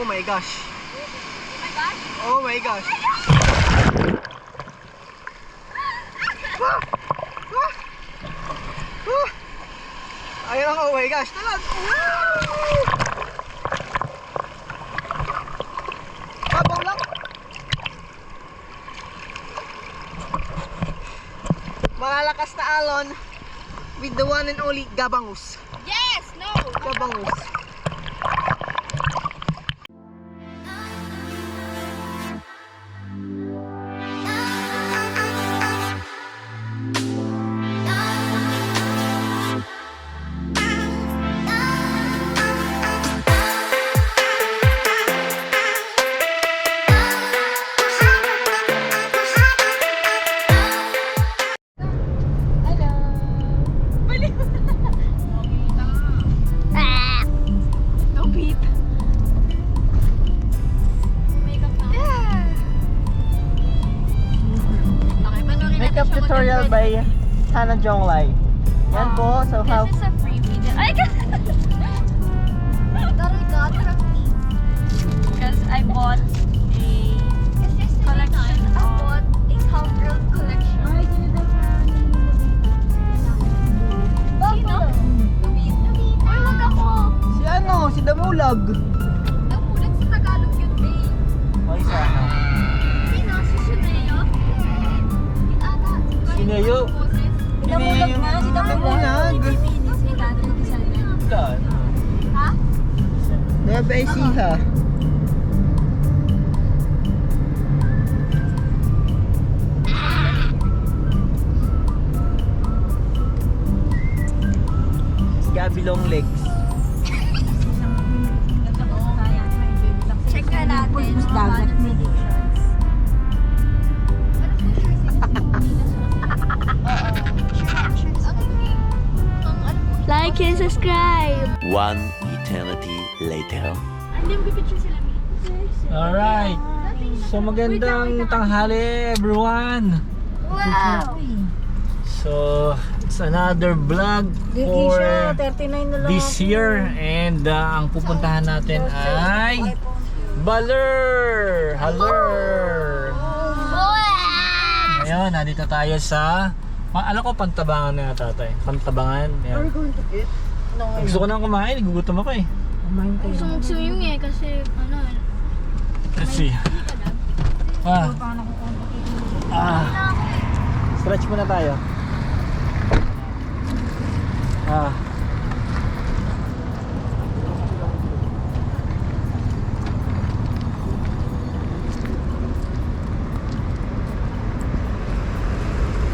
Oh my gosh. Oh my gosh. Oh my gosh. Ayun ang oh my gosh. Talag. Babaw lang. Malalakas na alon with the one and only Gabangus. Yes, no. Gabangus. Tutorial by Hannah Jonglai. Yan po, so how... This is a freebie that I got. That I got from me. Because I bought a collection. I bought a cowgirl collection. Sino? Nubit. Uy, wag ako. Si ano? Si Damulag. Namulat sa Tagalog yun, babe. Okay, sana. Sino? Si Suneo? Sineo? Damulag nga, si Damulag. Saan? Ha? Nueva Ecija. Gabi long legs. Check nga natin. Dagat Like and subscribe. One eternity later. Alright. So magandang tanghali everyone. Wow. So it's another vlog for this year and ang pupuntahan natin ay Baler. Haller. Ngayon, nandito tayo sa alam ko Pantabangan na tatay. Pantabangan. Yan. Gusto ko nang kumain, gugutom ako eh. Gusto yung kasi ano. Let's see. Stretch muna tayo.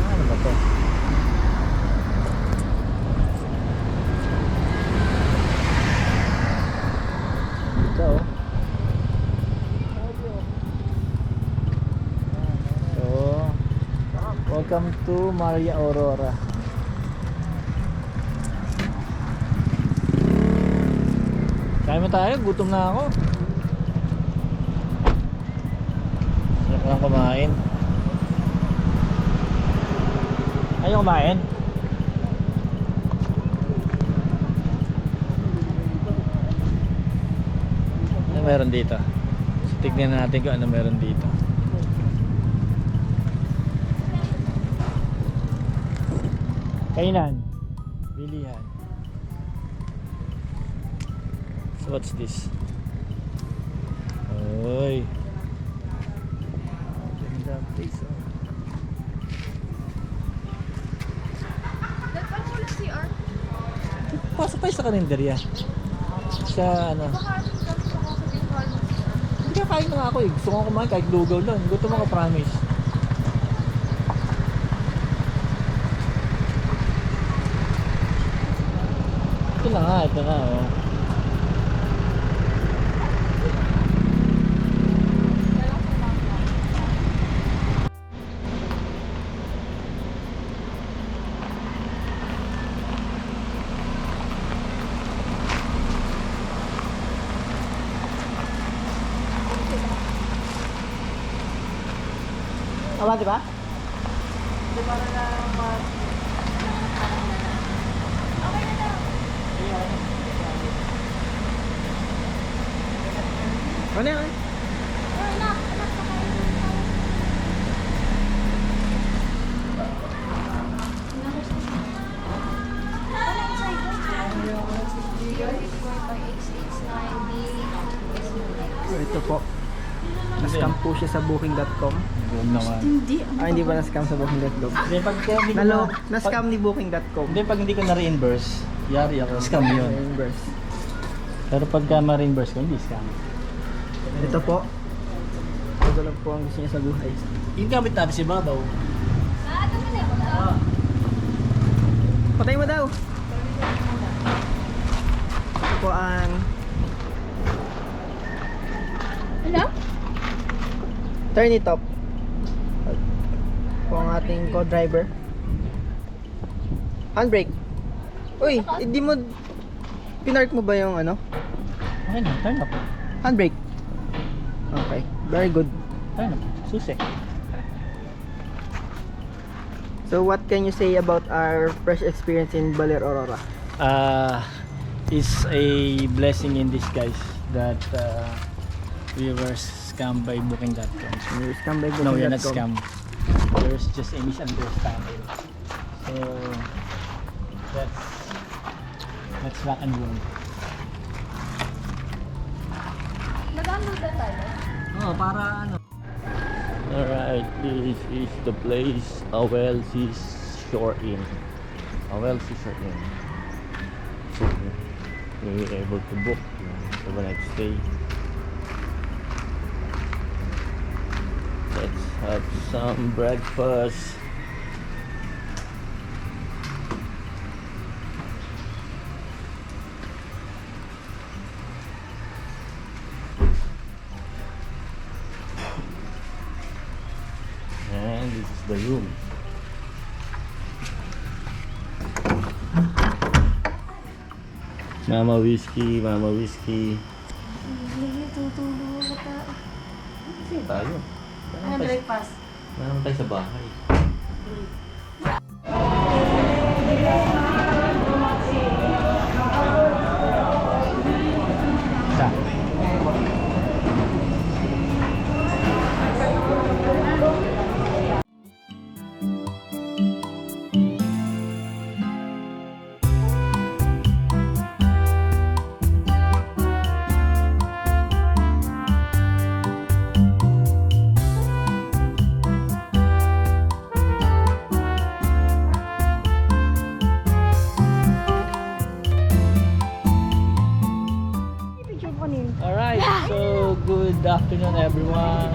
Ano ba to? Ito. Welcome to Maria Aurora. Kain mo tayo, gutom na ako. Sarap lang kumain. Ayaw kumain? Ano meron dito? So, tignan natin kung ano meron dito. Kainan, bilihan. So what's this? Oy. Ganda place oh. Pasok tayo sa kalendarya. Sa ano? Hindi ka kain na ako eh. Gusto ko kumain kahit lugaw lang. Gusto mo ka promise. Ito na nga, ito na oh. Tama, di ba? Di ba na Ano yan? So, ito po. Na-scam po siya sa booking.com. Huwag naman. Hindi ba na-scam sa booking.com? Hindi, pag hindi ko Nalo, na- na-scam ni booking.com. Hindi, pag hindi ko na-reimburse, yari ako. Scam yun. Reimburse. Pero pagka ma-reimburse ko, hindi scam. Ito po. Ito lang po ang gusto niya sa buhay. Yung gamit natin si Babaw. Patay mo daw. Ito po ang Hello? turn it up. Po ang ating co-driver. Handbrake. Uy, hindi mo pinark mo ba yung ano? Okay na, turn up. Handbrake. Okay, very good. Turn up. Susi. So what can you say about our fresh experience in Baler Aurora? It's a blessing in disguise that we were scammed by booking.com. You're scam by No, we're not booking.com. scammed. There's just a misunderstanding. So let's rock and roll. Nag-download na tayo. Oh, para ano? Alright, this is the place Awel Seashore Inn. Awel Seashore Inn. So, we were able to book overnight stay. Let's have some breakfast. And this is the room. Mama whiskey, mama whiskey. Kasi tayo. Ano breakfast? Meron tayo sa bahay. Sa. Alright, so good afternoon everyone.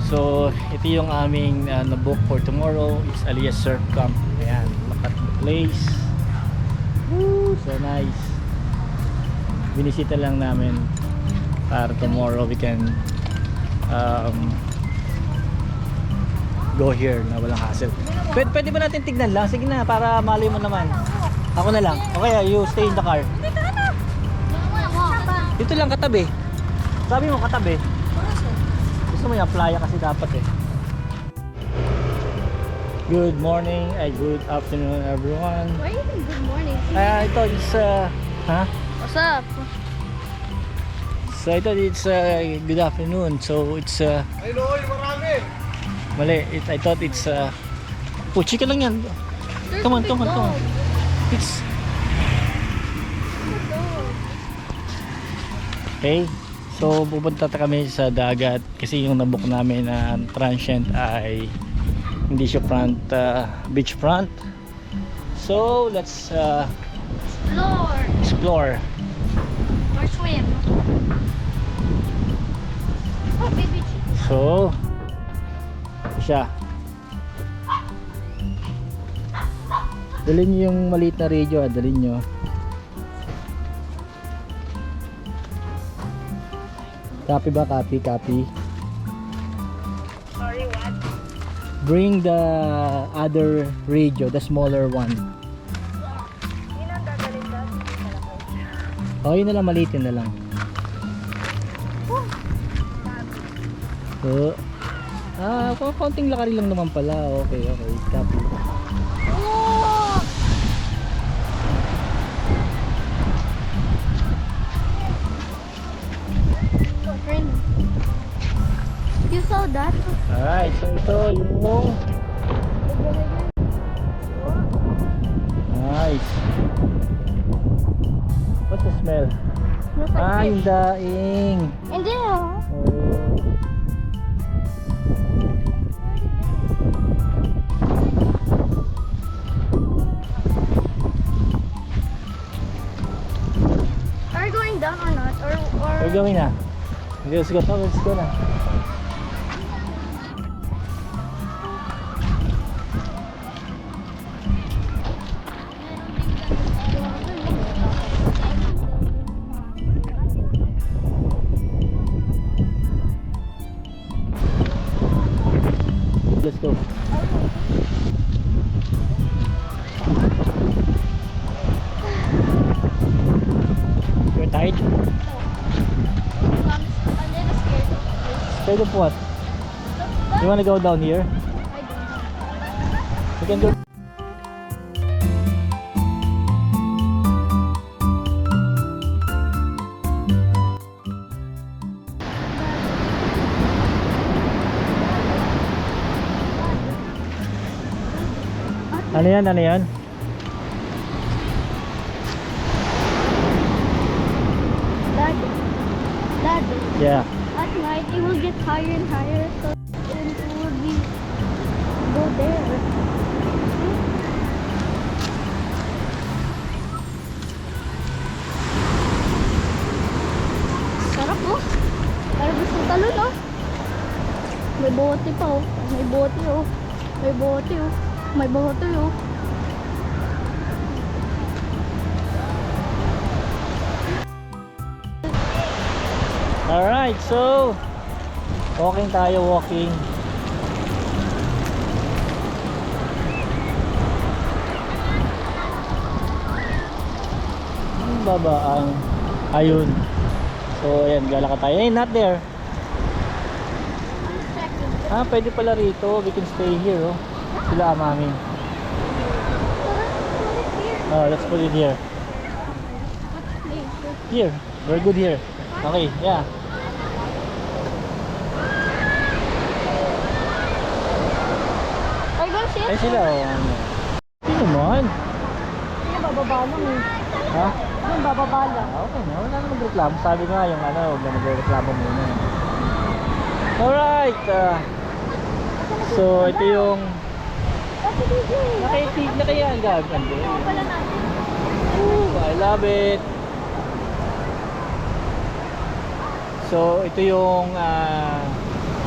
So, ito yung aming na-book for tomorrow. It's Alias Surf Camp. Ayan, look at the place. Woo, so nice. Binisita lang namin para tomorrow we can go here na walang hassle. Pwede ba natin tignan lang? Sige na, para malay mo naman. Ako na lang. Okay, you stay in the car. Dito lang katabi. Sabi mo katabi. Gusto mo yung playa kasi dapat eh. Good morning, good afternoon everyone. Why are you saying good morning? Ito is What's up? So ito it's good afternoon. So it's mali. I thought it's chika lang yan. Come on. It's okay. So pupunta kami sa dagat kasi yung nabook namin na transient ay hindi siya beach front. So let's explore. Or swim. Oh, baby. So siya. Dalhin nyo yung maliit na radio, dalhin nyo. Copy ba? Copy. Sorry, what? Bring the other radio, the smaller one. Yun ang dadalhin daw. Oh, yun na lang, maliit yun na lang. So, konting lakari lang naman pala. Okay, copy. you saw that? Alright, so ito yung nice. What's the smell? Looks like Ah, fish. yung daing. Hindi ah. Oh. Are you going down or not? We're going na. Let's go. Let's go na. Let's go. You're tired? I'm a little scared. Scared of what? You wanna go down here? I don't. We can go. Ano yan? Ano yan? Dad, Yeah. at night it will get higher and higher, so and it will be go there. Sarap oh. Parang gusto talon oh. May bote pa oh. May bote oh. May bote oh. May bote oh. Alright, so walking tayo, walking. Ang babaan. Ayun. So ayan, gala ka tayo. Hey, not there. Ah, pwede pala rito. We can stay here, oh. Sila mami. Oh, let's put it here. Here. We're good here. Okay, yeah. Are you gonna see Ay it? sila, oh. Hindi naman. Hindi bababa lang eh. Ha? Yung bababa lang. Ah, okay na, wala namang reklamo. Sabi nga yung ano, huwag na magreklamo muna. Alright, so ito yung Kasi DJ. nakaitig na kaya ang gaganda. Ito pala natin. Ooh, I love it. So ito yung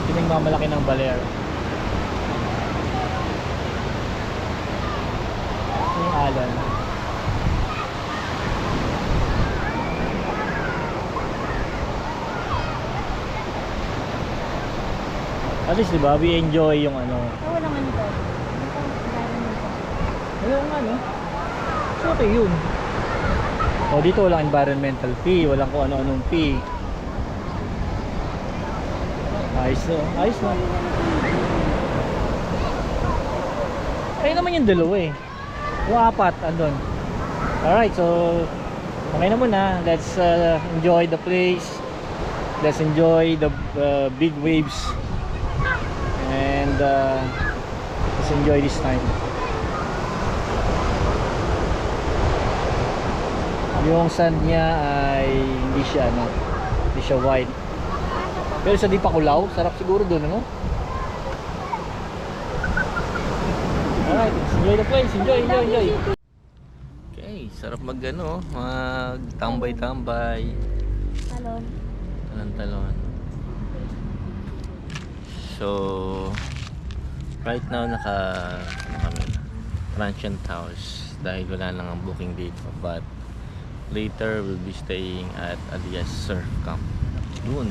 pinagmamalaki ng Baler. Ito yung alon. At least diba, we enjoy yung ano. Oo naman ito. Ayun nga no. So okay yun. O dito walang environmental fee, walang kung ano-anong fee. Ayos no, ayos no. Ayun naman yung dalawa eh. Yung apat, andun. Alright, so okay na muna. Let's enjoy the place. Let's enjoy the big waves. And let's enjoy this time. Yung sand niya ay hindi siya ano, hindi siya white. Pero sa di pa kulaw, sarap siguro doon ano. Alright, let's enjoy the place. Enjoy. Okay, sarap mag ano, magtambay-tambay. Talon. Talon-talon. So, right now ano kami, transient house dahil wala lang ang booking dito. But later we'll be staying at Alias Surf Camp. Doon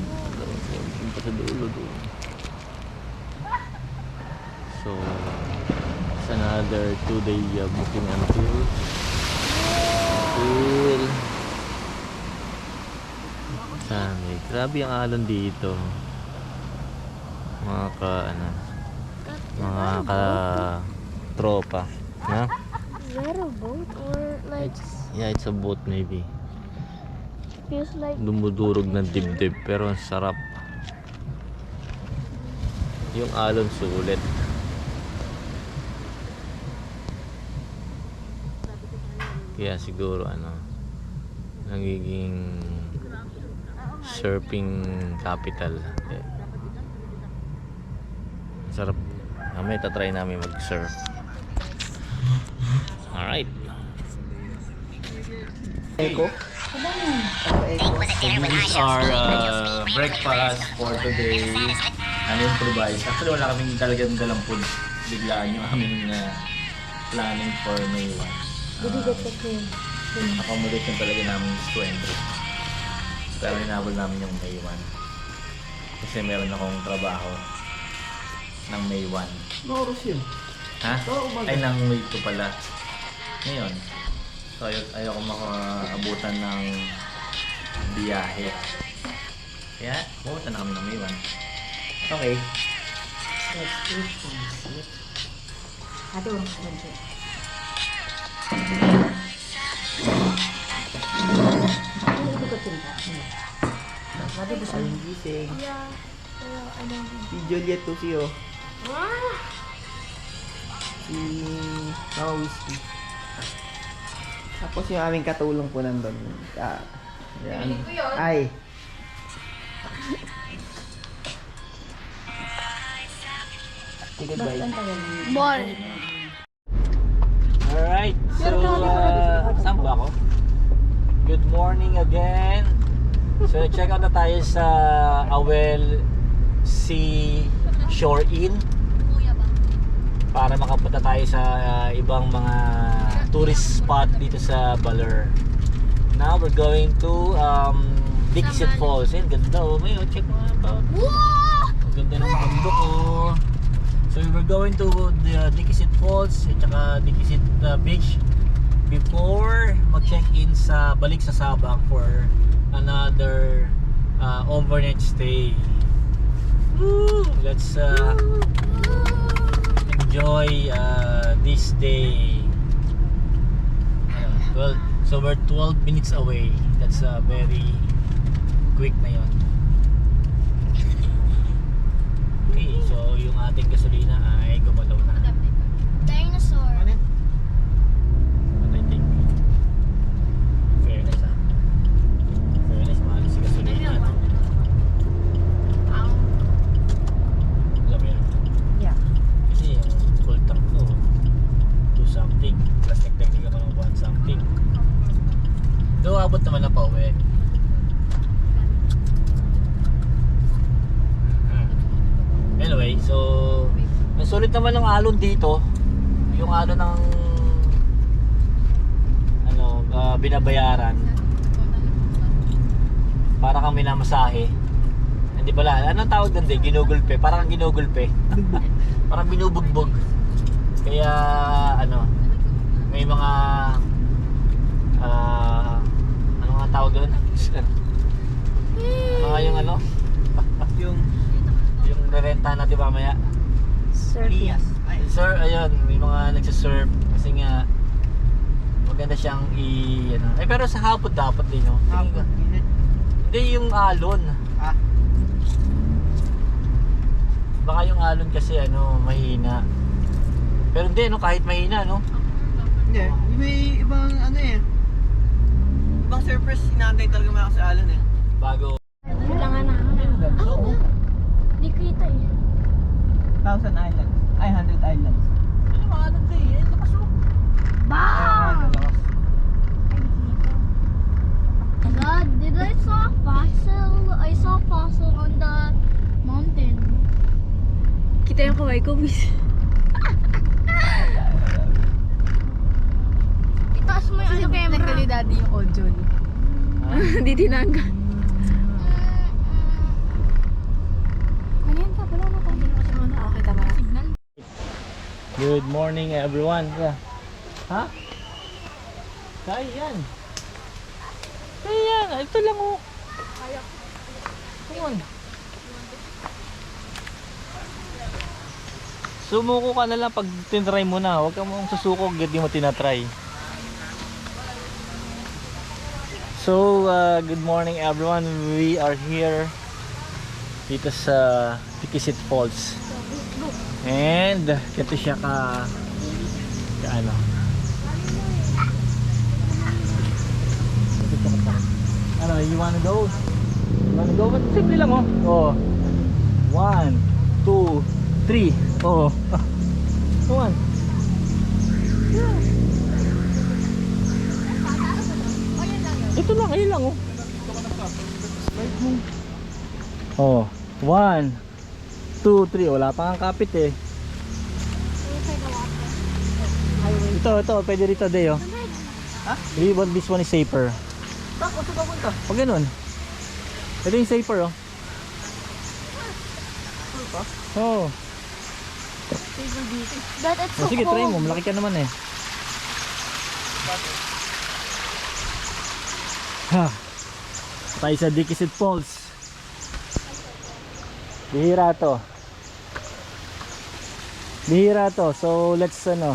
pa sa dulo doon. So, it's another 2-day booking until Sami. Grabe ang alon dito. Mga tropa. Yeah? Is that a boat or like It's a boat maybe. feels like Dumudurog ng dibdib pero ang sarap. Yung alon sulit. Kaya siguro nagiging surfing capital. Sarap. Mamaya tatry namin mag-surf. Alright. Echo? So this is our breakfast for today. Improvise. Actually wala kaming talagang dalang food. Biglaan yung aming planning for May 1. Accommodation talaga namin is 20. Pero hinabol namin yung May 1. Kasi meron akong trabaho ng May 1. Oras yun. Ha? Ay, ng May 2 pala. Ngayon. So ayoko makaabutan ng biyahe. Kaya, pumunta na kami ng May 1. Okay. Ate, urang sa budget. Ano ito ka tinta? Sabi ko sa'yo. Ayun gising. Yeah. Si Juliet to siyo. Si Mama Whiskey. Tapos yung aming katulong po nandun. Yan. Ay. Sige, bye. Ball. Alright, so saan ba ako? Good morning again. So check out na tayo sa Awel Sea Shore Inn para makapunta tayo sa ibang mga tourist spot dito sa Baler. Now we're going to Dixit Falls. Ayun, ganda oh. May check mo nga. Ang ganda ng bundok oh. So we're going to the Dixit Falls at saka Dixit Beach before mag-check-in sa balik sa Sabang for another overnight stay. Woo! Let's enjoy this day. Well, so we're 12 minutes away. That's very quick na yon. Okay, so yung ating gasolina ay gumalaw na. Dinosaur. What I think. Fairness Fairness, mahal si gasolina. No? Alam mo yan? Yeah. Kasi yung full tank ko 2 something. Plus nagdagdag ako ng 1 something. Though abot naman na pa uwi. Anyway, so ang sulit naman ng alon dito. Yung alon ng binabayaran para kang minamasahe. Hindi pala, anong tawag doon din? Ginugulpe, parang ginugulpe. Parang binubugbog. Kaya may mga ano nga tawag doon? Ano nga yung yung rerenta natin mamaya. Surfing. Sir, ayun, may mga nagsisurf kasi nga maganda siyang pero sa hapon dapat din, no? Hindi yung alon. Baka yung alon kasi mahina. Pero hindi, kahit mahina, no? Hindi. May ibang ibang surfers inaantay talaga mga sa alon eh. Bago. Kailangan na. Ganda. Di kita eh. 1,000 islands. Ay, 100 islands. Ano mga alon to eh? Lakas mo. Bam! God, did I saw a fossil? I saw a fossil on the mountain. Kita yung kamay ko, miss. Itaas mo yung camera. Nagkali daddy yung audio niya. Hindi tinanggal. Ano yan ka? Wala na tayo. Okay, tama na. Signal. Good morning everyone. Ha? Kaya yan. Kaya yan. Ito lang oh. Come on. Sumuko ka na lang pag tinry mo na. Huwag ka mong susuko hindi mo tinatry. So, good morning everyone. We are here dito sa Dixit Falls. And ito siya ka ano. Ano, you wanna go? You wanna go? Simple lang oh. 1, 2, 3. Oh. Come on. Ito lang, ayun lang oh. Oh, 1, 2, 3. Wala pa kang kapit eh. Ito, pwede rito, Deo. Ha? This one is safer. Saan ko papunta? Pag ganun. Ito yung safer oh. Oh. But it's so Sige, try cold. mo. Malaki ka naman eh. Ha. Tayo sa Dickisit Falls. Bihira to. Bihira to. So, let's ano.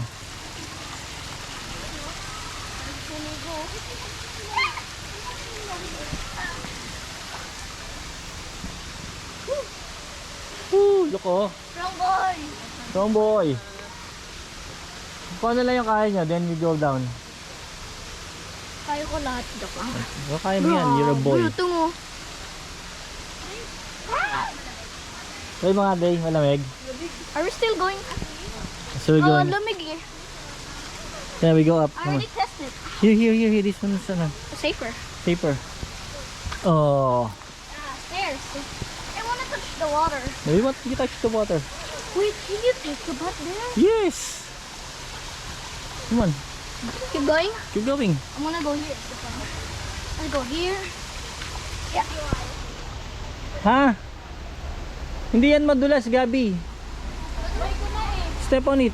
Look oh. Wrong boy. Strong boy. Paano lang yung kaya nyo, then you go down. Kaya ko lahat. Joke lang. So, kaya mo yan, you're a boy. Bruto mo. Try mga day, malamig. Are we still going? So we're Oh, going. lamig eh. Then we go up. I Come on. already tested. Here. This one is ano, Safer. safer. Oh. Stairs. I want to touch the water. Maybe what you touch the water? Wait, can you take the butt there? Yes. Come on, Keep going. keep going. I'm gonna go here. I go here. Yeah. Ha? Hindi yan madulas, Gabi. Step on it.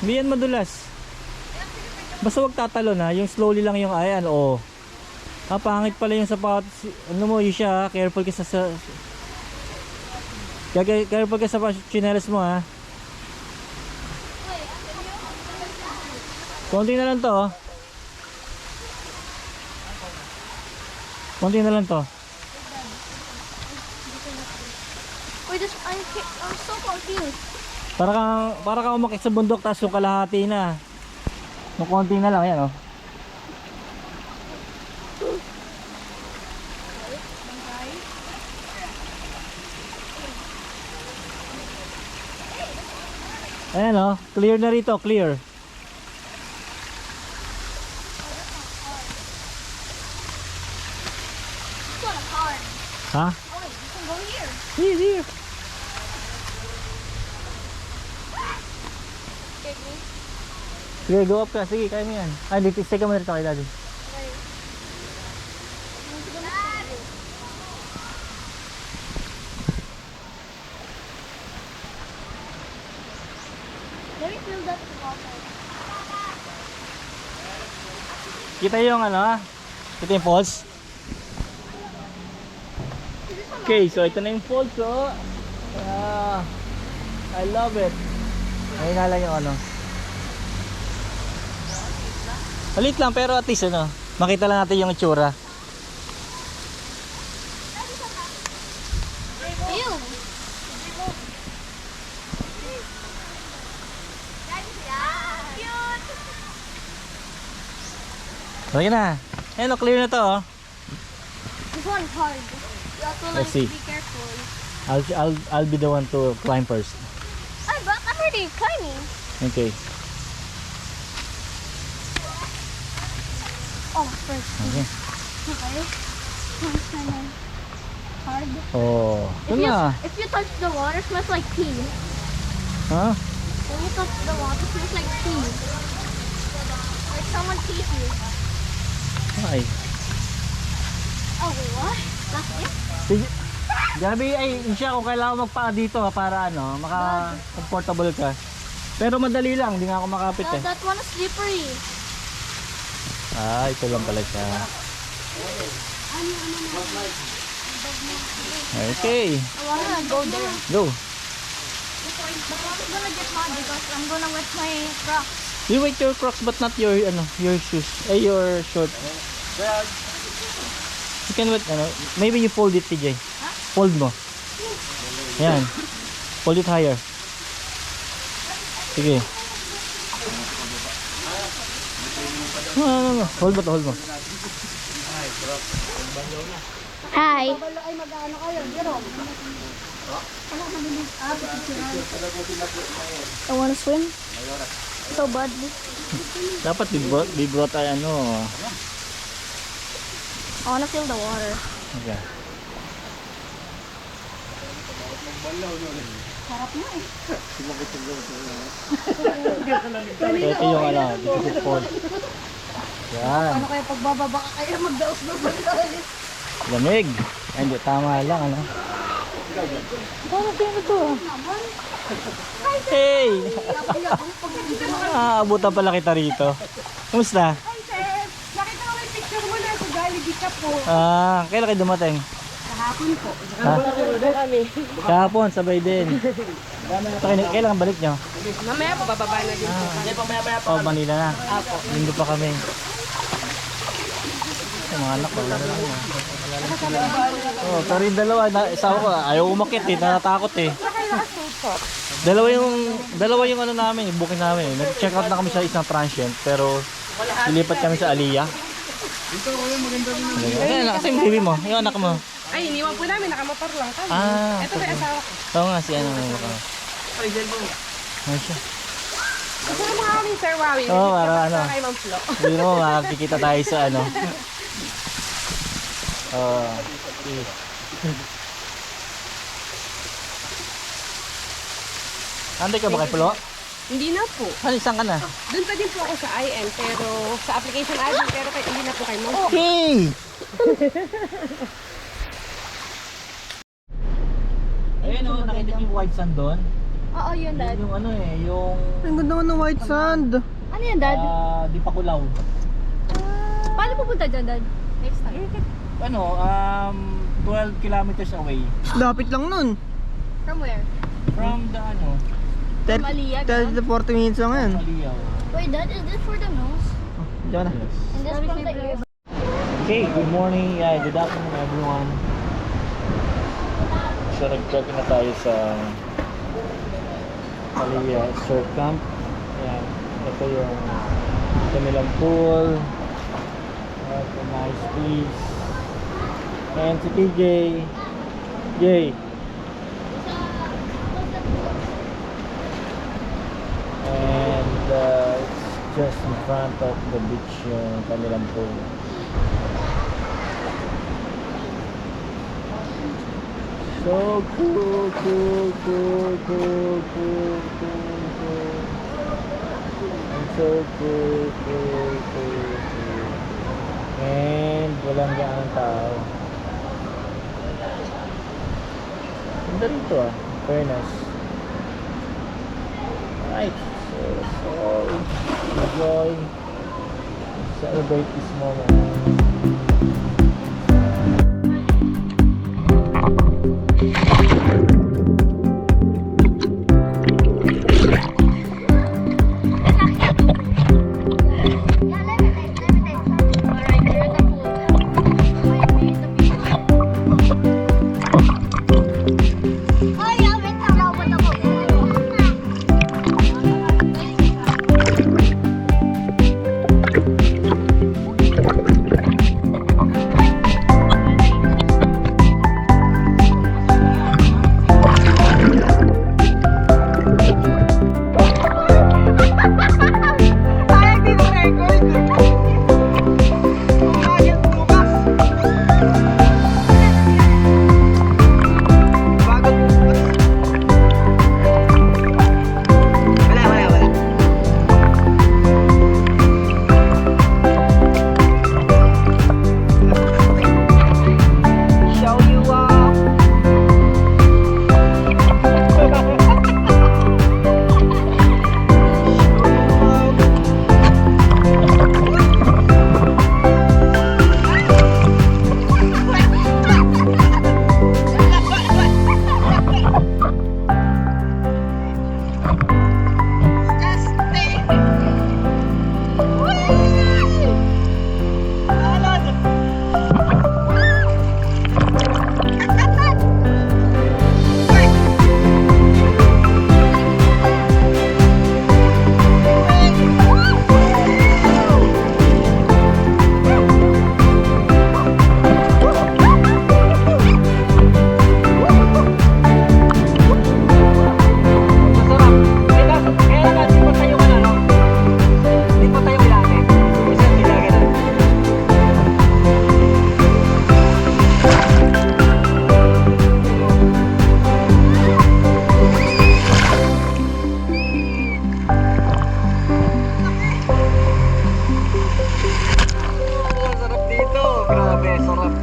Hindi yan madulas. Basta wag tatalon ha. Yung slowly lang yung ayan. Oh. Pangit pala yung sapatos. Ano mo, yun siya. Careful ka sa careful ka sa chinelas mo ha. Konti na lang to. Oh. Konti na lang to. Wait, I'm so confused. Para kang umakit sa bundok tapos yung kalahati na. Yung konti na lang yan oh. Ayan oh, clear na rito, clear. It's not hard. Ha? Oh wait, you can go here. Here. Take me. Sige, go up ka. Sige, kaya mo yan. Ay, dito, stay ka muna rito kay daddy. Let me fill that water. Kita yung ano ha? Kita yung falls. Okay, so ito na yung falls oh. I love it. Ayun na lang yung ano. Malit lang pero at least ano, makita lang natin yung itsura. Ew. Okay na. Ayun oh, clear na to oh. This one is hard. You have to Let's see. be careful. I'll be the one to climb first. I'm already climbing. Okay. Oh, first. Okay. Okay. It's kind of hard. Oh, ito na. If you touch the water, it smells like pee. Ha? When you touch the water, it smells like pee. Like someone peed you. Ay. Oh, wait, what? That's it? Sige. Gabi ay siya kung kailangan magpa dito ha, para ano, maka-comfortable ka. Pero madali lang, hindi nga ako makapit eh. That one is slippery. Ah, ito lang pala siya. Okay, I wanna go there. go. But I'm gonna get mad because I'm gonna wet my Crocs. You wait your Crocs but not your ano, your shoes. Your short. You can wet ano, maybe you fold it, TJ. Fold mo. Yan. Hold it higher. Sige. No. Hold mo to, hold mo. Hi. I wanna swim so badly. Dapat be brought ay ano. I wanna feel the water. Okay. Ito yung ano, dito sa fall. Yan. Ano kaya pagbababa ka kaya magdaos na ba? Lamig. Ay, hindi, tama lang ano. Parang tingin ito. Hey! Abutan pala kita rito. Kumusta? Hi sir! Nakita ko yung picture mo na sa Jollibee ka po. Kailan kayo dumating? Kahapon po. Ha? Kahapon, sabay din. Kailan balik nyo? Mamaya po bababa na din po. Oh, Manila na. Linggo pa kami. Yung mga anak ko, wala na lang. Oh, pero yung dalawa, isawa ko, ayaw umakit eh, natatakot eh. Dalawa yung ano namin, yung booking namin. Nag-check out na kami sa isang transient, pero lilipat kami sa Aliyah. Ayan, kasi yung baby mo, yung anak mo. Ay, iniwan po namin, nakamotor lang kami. Ito ba yung asawa ko? Oo nga, si ano mo ka. Ano siya? Kasama ka kami Sir Wawi. Oo, para ano. Kay Ma'am Flo. Hindi mo, makakikita tayo sa ano. Anday ka ba kay Pulo? Hindi na po. Ano, isang ka na? Doon pa din po ako sa IN, pero sa application ID, pero hindi na po kay Ma'am. Okay! Ayun o, nakita niyo yung white sand doon? Oo, yun, Dad. Yung ano eh, yung... Ang ganda naman ng white sand. Ano yan, Dad? Di pa kulaw. Paano pupunta dyan, Dad? Next time. Ano, 12 kilometers away. Lapit lang nun. From where? From the ano, From Aliyah, 30 to 40 minutes lang yan. Aliyah. Wait, Dad, is this for the nose? Diyan na. Yes. And this from the ear? Okay, good morning, good afternoon everyone. So nag-check na tayo sa Aliyah Surf Camp. Ayan, ito yung kanilang pool. What a nice place. And si TJ. Jay. And it's just in front of the beach yung kanilang pool. So cool. And so cool. And walang gaanong tao. Ganda rito fairness. Right. So enjoy, celebrate this moment. Grabe, sarap.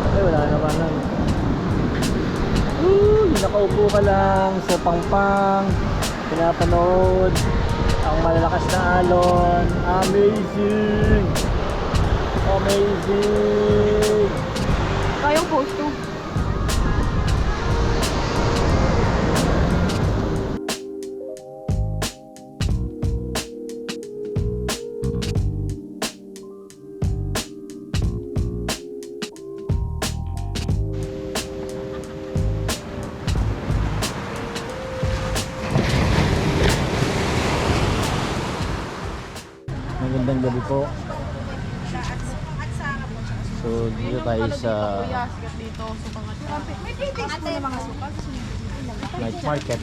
Ay, wala naman nun. Nakaupo ka lang sa pangpang, pinapanood ang malalakas na alon. Amazing! Amazing! Kayong post to. Magandang gabi po. So, dito tayo sa night market.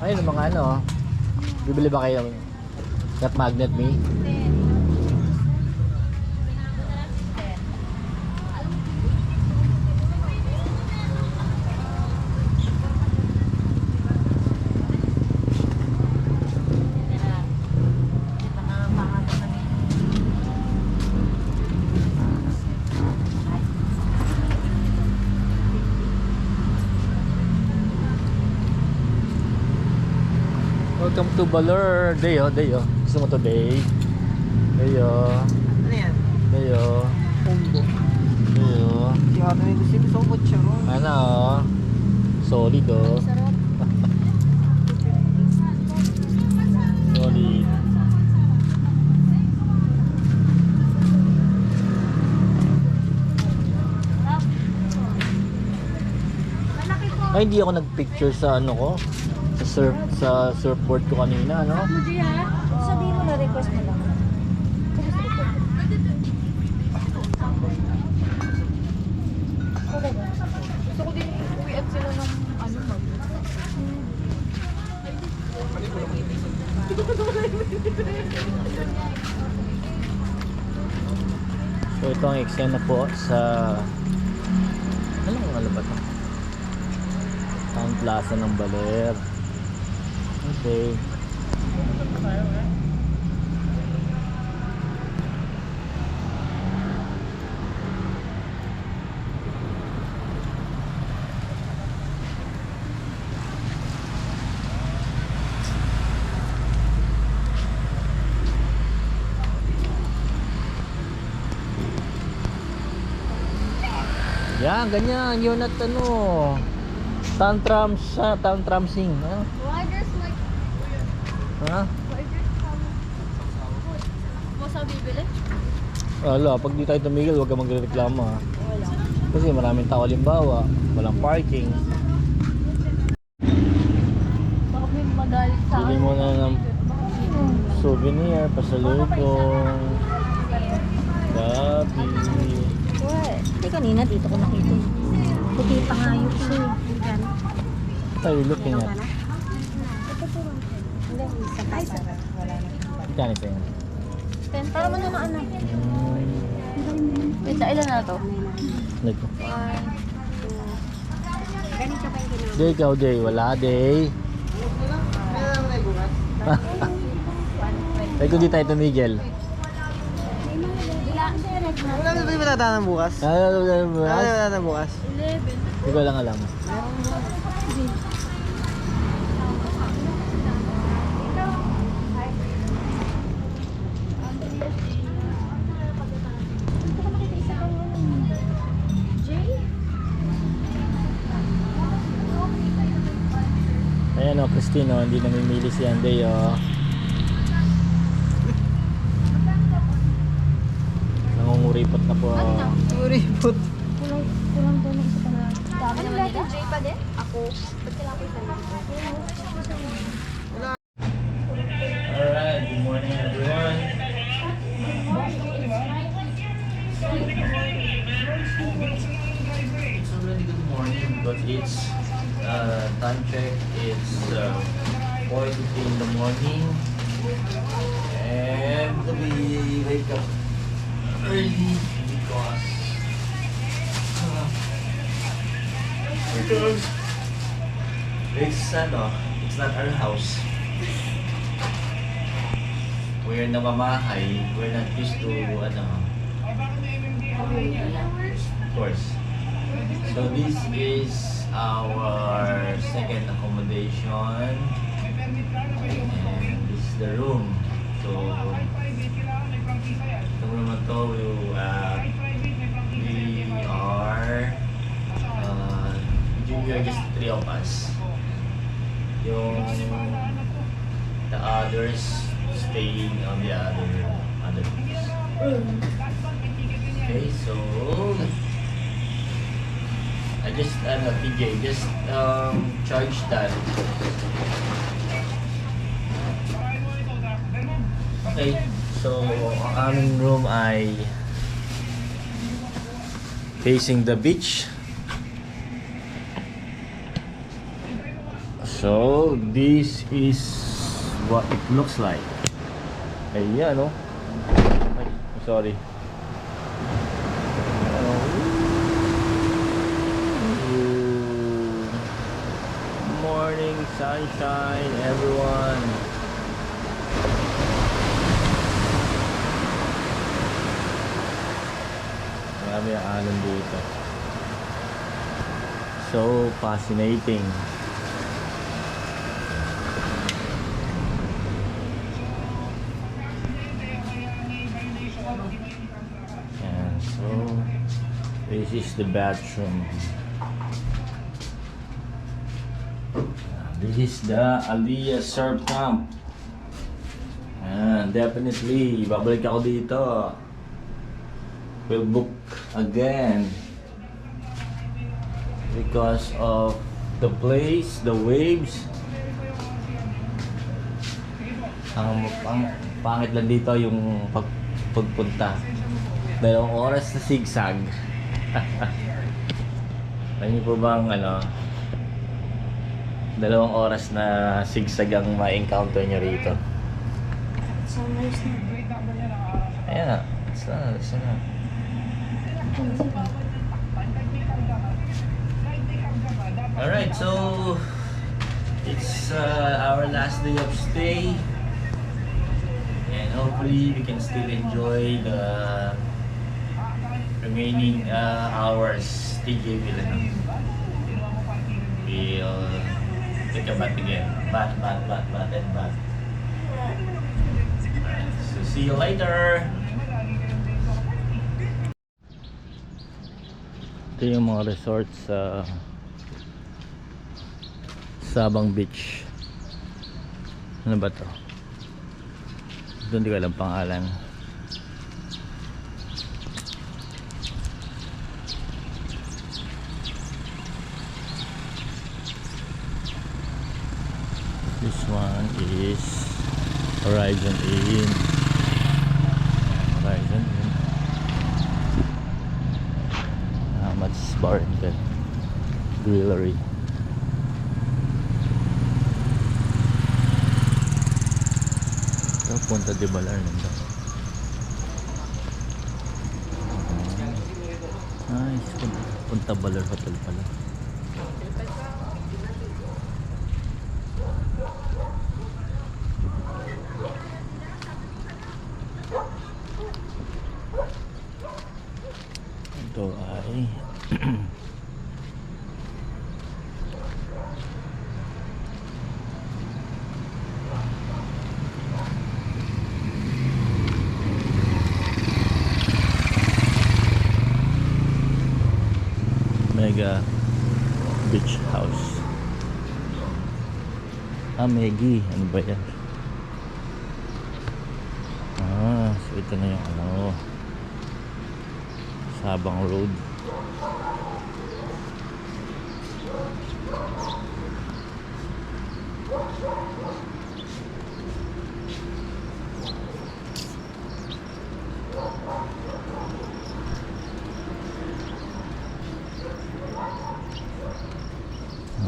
Ayun, mga ano, bibili ba kayo that magnet me? Welcome to Baler. Dayo. Gusto mo to, Day? Dayo. Ano yan? Dayo. Combo. Dayo. Si Hato may gusto yung sobot siya. Ano, oh. Solid, oh. Sarap. Solid. Ay, hindi ako nagpicture sa ano ko. Sa surfboard ko kanina, no? Sabihin mo na request mo lang. Gusto ko din uwian sila ng ano mag. So ito ang eksena po sa ano ba ito? Town Plaza ng Baler. Okay. Yan, ganyan. Yun at ano. Tantramsing. Ha? Why there's like, Ha? why there's mo sa bibili? Wala, pag di tayo tumigil, huwag ka magreklamo, ha. Kasi maraming tao, halimbawa, walang parking. Baka may magalit sa Bili akin. mo na ng souvenir, pasalubong, gabi. What? Hindi kanina dito ko nakita. Puti pa nga yung siya. What are you looking at? Hindi, isa pa sa wala na. Anything. Para mo na ano. Wait, ilan na to? Like, Ganito pa yung ginawa. Day, ikaw, Day. Wala, Day. Ay, kung di tayo tumigil. Wala na ba yung matatanan bukas? Ano Wala na matatanan bukas? 11. Hindi ko lang alam. Ayan o, Christine o, hindi namimili si Anday o. Nangunguripot na po. Uripot. Kulang doon ng isa pa na. Ano letter J pa din? Ako. Ba't kailangan ko isa lang? Alright, good morning everyone. It's already good morning because it's time check. It's 4:50 in the morning, and we wake up early because it's not our house. We're namamahay. We're not used to of course. So this is our second accommodation, and this is the room. So itong room na to, we are just three of us. Yung the others staying on the other rooms. Okay, so I just PJ just charge that. Okay, so ang aming room ay facing the beach. So this is what it looks like. Ayan, no? Ay, sorry. Morning sunshine, everyone. Marami ang alon dito. So fascinating. And so this is the bathroom. This is the Aliyah Surf Camp. And definitely, babalik ako dito. We'll book again because of the place, the waves. Ang pangit lang dito yung pagpunta. 2 oras na zigzag. Alam niyo po bang 2 oras na zigzag ang ma-encounter nyo rito. So nice na. Ayan na. It's na. Alright, so it's our last day of stay. And hopefully we can still enjoy the remaining hours. TJ will take a bath again. Bath, and bath. Alright, so see you later. Ito yung mga resorts sa Sabang Beach. Ano ba to? Doon di ko alam pangalan. This one is Horizon Inn. Horizon Inn. Ahmad's Bar and Grillery. Punta de Balar nito. Nice. Punta Balar Hotel pala. Okay. Mega Beach House. Megi. Ano ba yan? So ito na yung Sabang Road.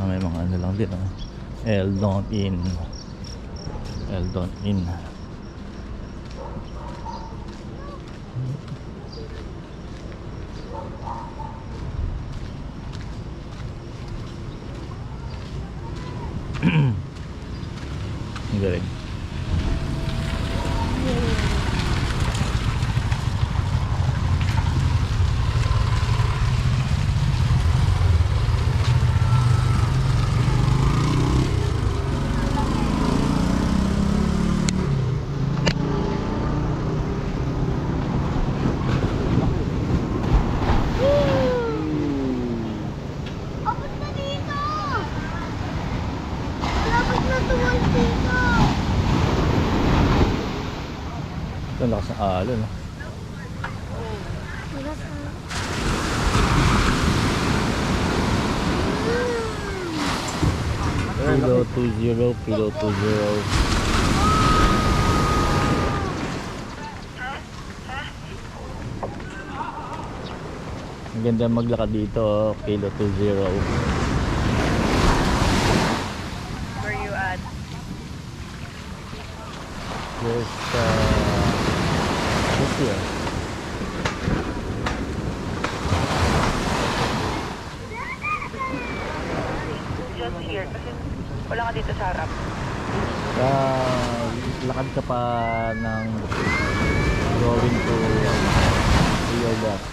May mga ano lang din, Eldon Inn. Eldon Inn. Ang galing. Abot na dito! Malapit na tuwal dito! Ito ang lakas ng alon. Kilo 20, Kilo 20. Ang ganda maglakad dito, Kilo 20. Where you at? There's this here. Just here. Kasi wala ka dito sa harap. Lakad ka pa ng going to your left.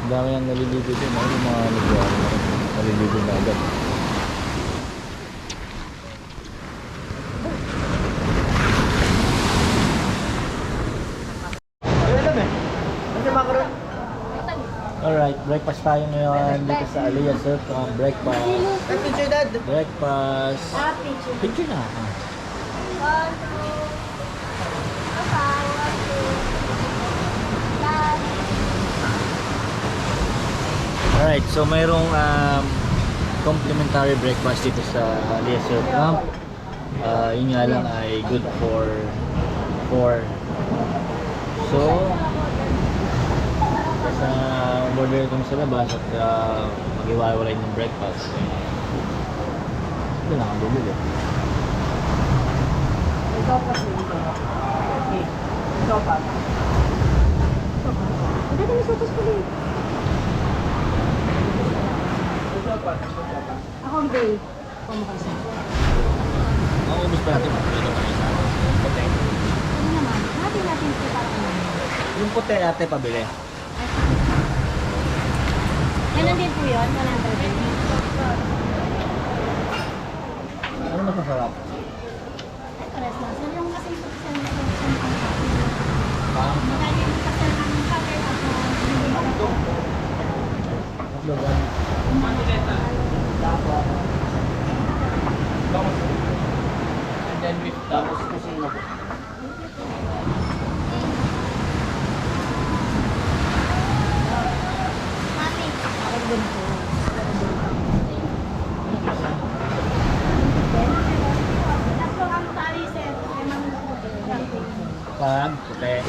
Ang dami nang naliligo din, yung mga lugar naliligo na agad. Alright, breakfast tayo ngayon dito sa Aliyah Circle. Breakfast. Breakfast. Picture na. Alright, so mayroong complimentary breakfast dito sa Aliyah Circle. Yun nga lang ay good for 4. So, basta order kami sa labas at mag-iwalay ng breakfast. Ito lang ang bumili. Hindi kami sotos puli. Ako ang day. Pumukasa. Ang ubus pa natin dito kayo sa puti. Ano naman? Natin ito para naman. Yung puti ate pabili. Ganun din po yun, 100. Ano mas masarap? Pares na. So yung kasi ito sa pang Pang? magkano yung kasi ng cover at Logan. And then with tapos kusino po. mati. Ako din po. Tapos ang tali sir, ay Pag puti.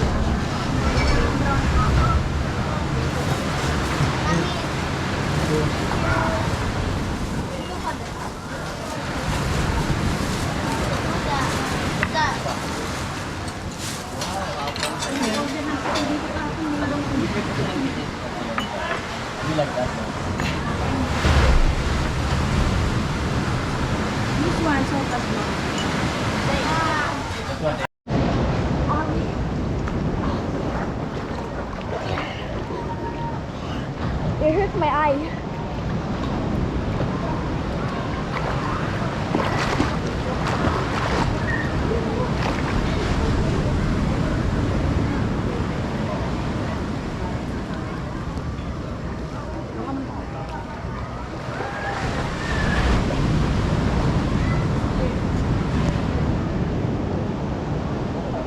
You like that? It hurts my eye.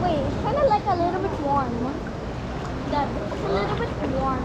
Wait, it's kind of like a little bit warm. That it's a little bit warm.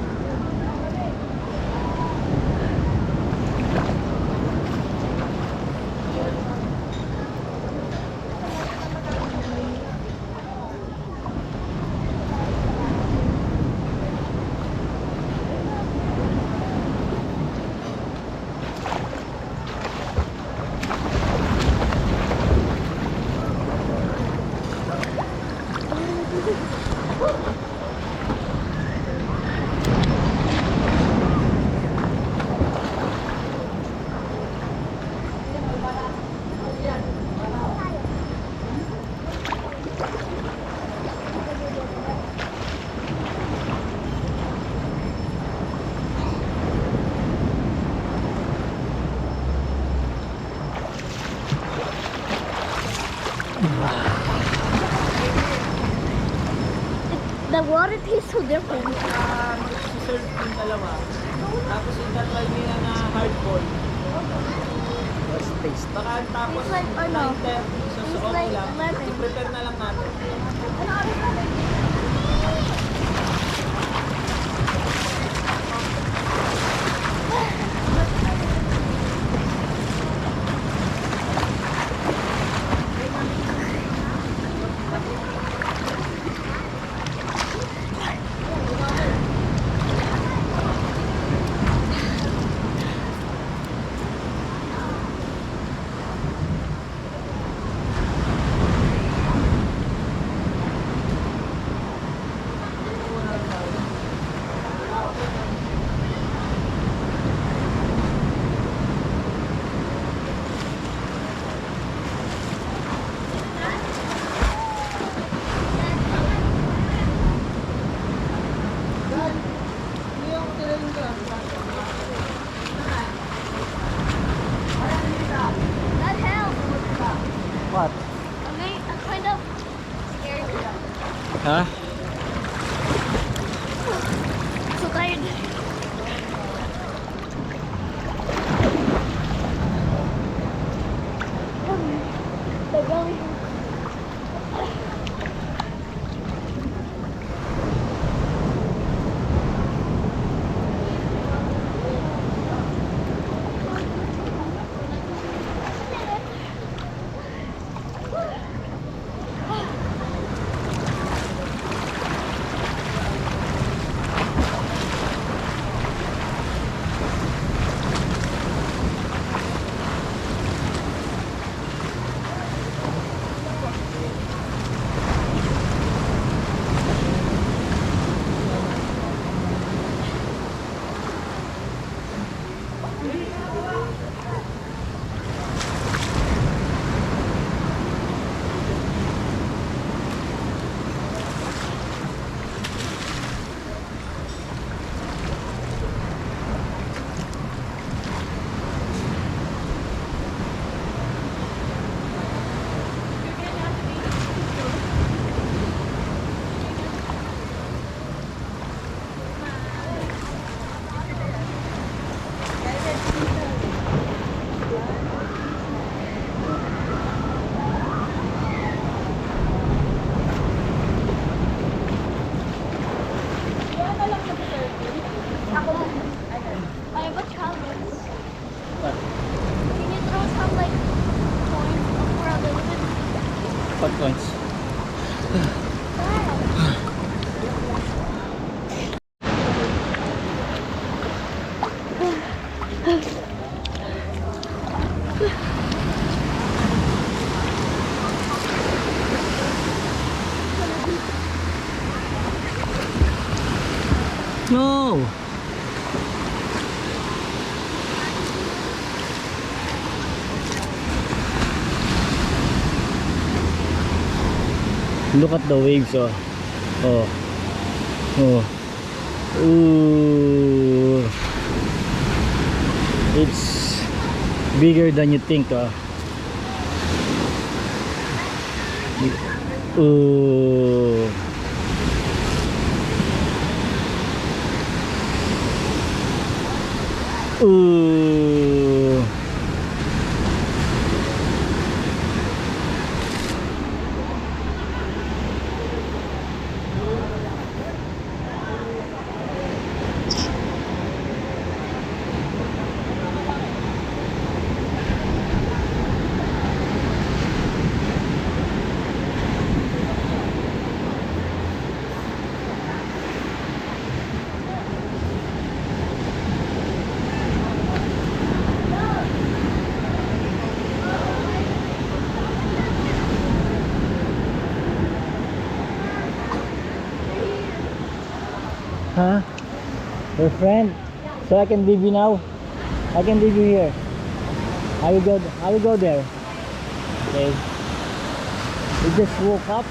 The water tastes so different. Serve yung dalawa. Tapos yung tatlo nila na hardball. What's taste? Baka tapos It's like, ano, 9:30 sa it's suot like lang. lemon. I-prepare na lang natin. That helps. What? I'm kind of scared. Ha? So tired. The belly. I have a challenge. What? Can you throw some like coins over a little bit? What coins? No! Look at the waves, oh. Oh. Oh. Ooh. It's bigger than you think, oh. Ooh. Ooh. Huh? Your friend? So I can leave you now? I can leave you here. I will go there. Okay. You just woke up.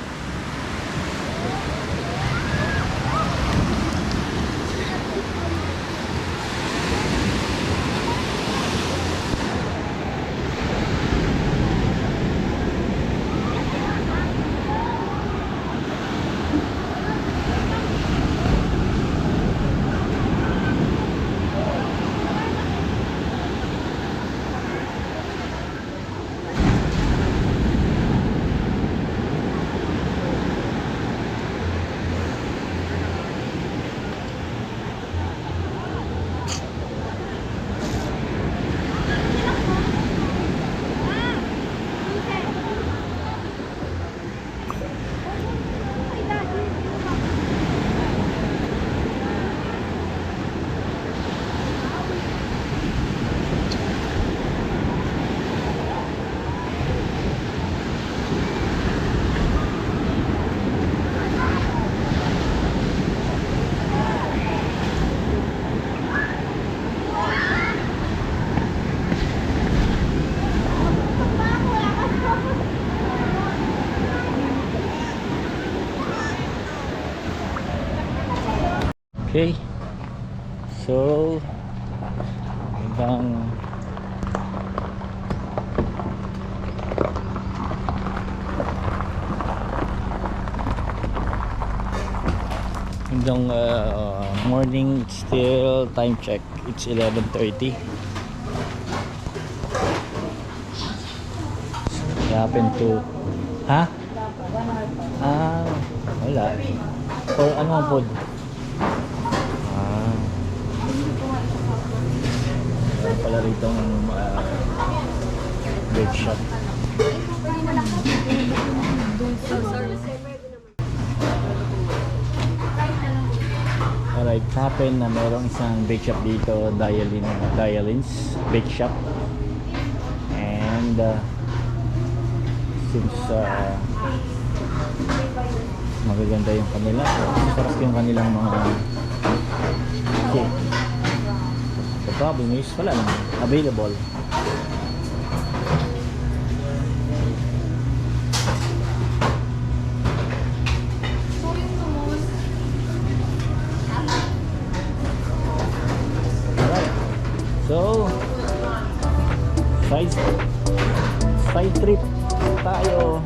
Okay. So, hanggang morning, still time check, it's 11:30. What happened to wala or ano ang food? Meron pala rito ang bake shop. Alright, happen na merong isang bake shop dito, Dialin's Bake Shop. And since magaganda yung kanila, sarap yung kanilang mga cake. The problem is wala naman available. Alright. So side trip tayo.